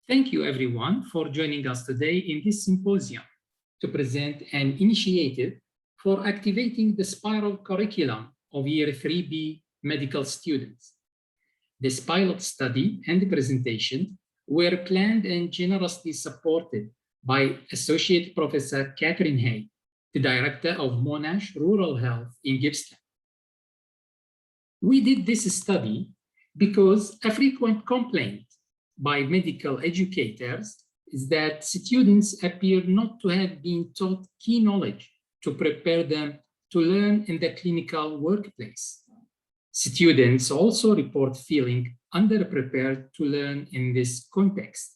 Thank you everyone for joining us today in this symposium to present an initiative for activating the spiral curriculum of Year 3B medical students. This pilot study and the presentation were planned and generously supported by Associate Professor Catherine Hay, the Director of Monash Rural Health in Gippsland. We did this study because a frequent complaint by medical educators is that students appear not to have been taught key knowledge to prepare them to learn in the clinical workplace. Students also report feeling underprepared to learn in this context.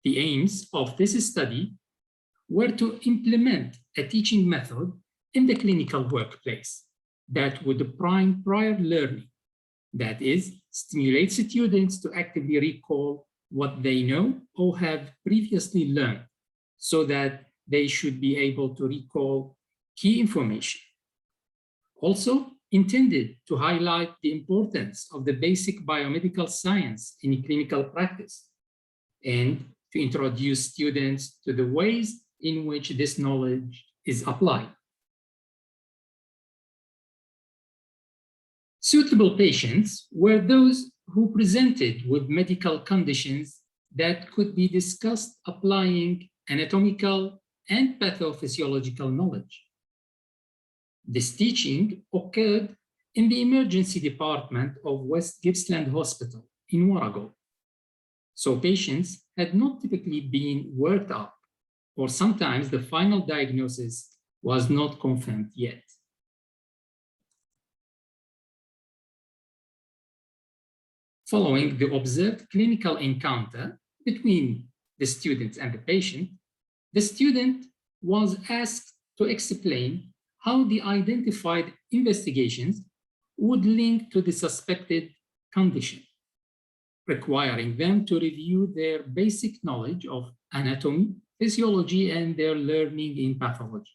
The aims of this study were to implement a teaching method in the clinical workplace that would prime prior learning, that is, stimulate students to actively recall what they know or have previously learned, so that they should be able to recall key information. Also intended to highlight the importance of the basic biomedical science in clinical practice, and to introduce students to the ways in which this knowledge is applied. Suitable patients were those who presented with medical conditions that could be discussed applying anatomical and pathophysiological knowledge. This teaching occurred in the emergency department of West Gippsland Hospital in Warragul. So patients had not typically been worked up, or sometimes the final diagnosis was not confirmed yet. Following the observed clinical encounter between the student and the student was asked to explain how the identified investigations would link to the suspected condition, requiring them to review their basic knowledge of anatomy, physiology, and their learning in pathology.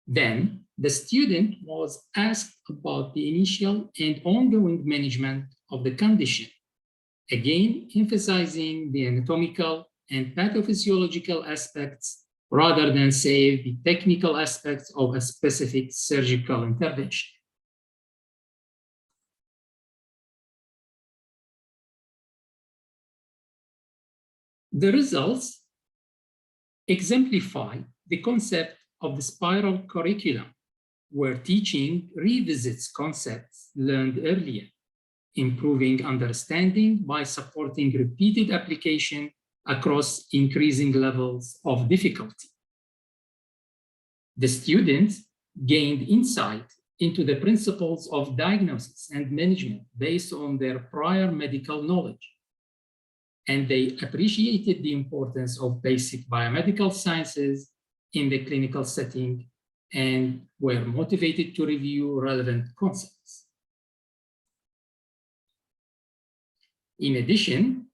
Then, the student was asked about the initial and ongoing management of the condition, again emphasizing the anatomical and pathophysiological aspects rather than, say, the technical aspects of a specific surgical intervention. The results exemplify the concept of the spiral curriculum, where teaching revisits concepts learned earlier, improving understanding by supporting repeated application across increasing levels of difficulty. The students gained insight into the principles of diagnosis and management based on their prior medical knowledge, and they appreciated the importance of basic biomedical sciences in the clinical setting and were motivated to review relevant concepts. In addition,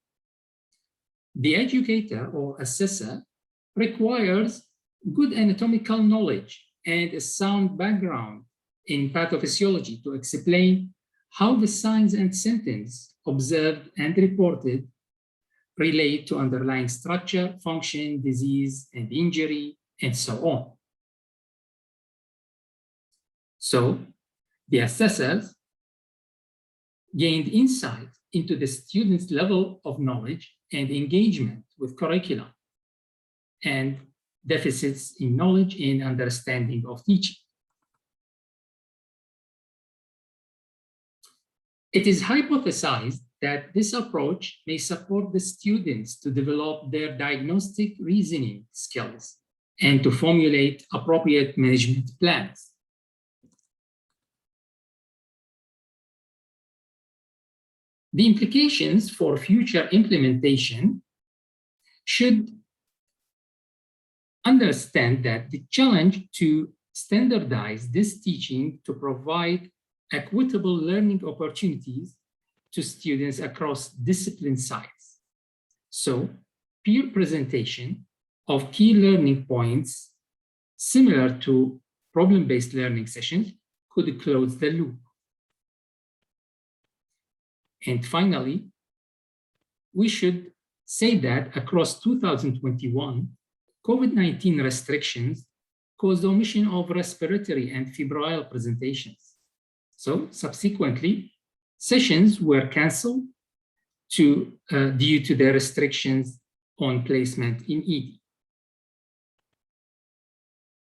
the educator or assessor requires good anatomical knowledge and a sound background in pathophysiology to explain how the signs and symptoms observed and reported relate to underlying structure, function, disease, and injury, and so on. So the assessors gained insight into the students' level of knowledge and engagement with curriculum and deficits in knowledge and understanding of teaching. It is hypothesized that this approach may support the students to develop their diagnostic reasoning skills and to formulate appropriate management plans. The implications for future implementation should understand that the challenge to standardize this teaching to provide equitable learning opportunities to students across discipline sites. So, peer presentation of key learning points similar to problem-based learning sessions could close the loop. And finally, we should say that across 2021, COVID-19 restrictions caused omission of respiratory and febrile presentations. So subsequently, sessions were canceled due to the restrictions on placement in ED.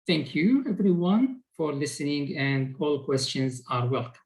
Thank you, everyone, for listening, and all questions are welcome.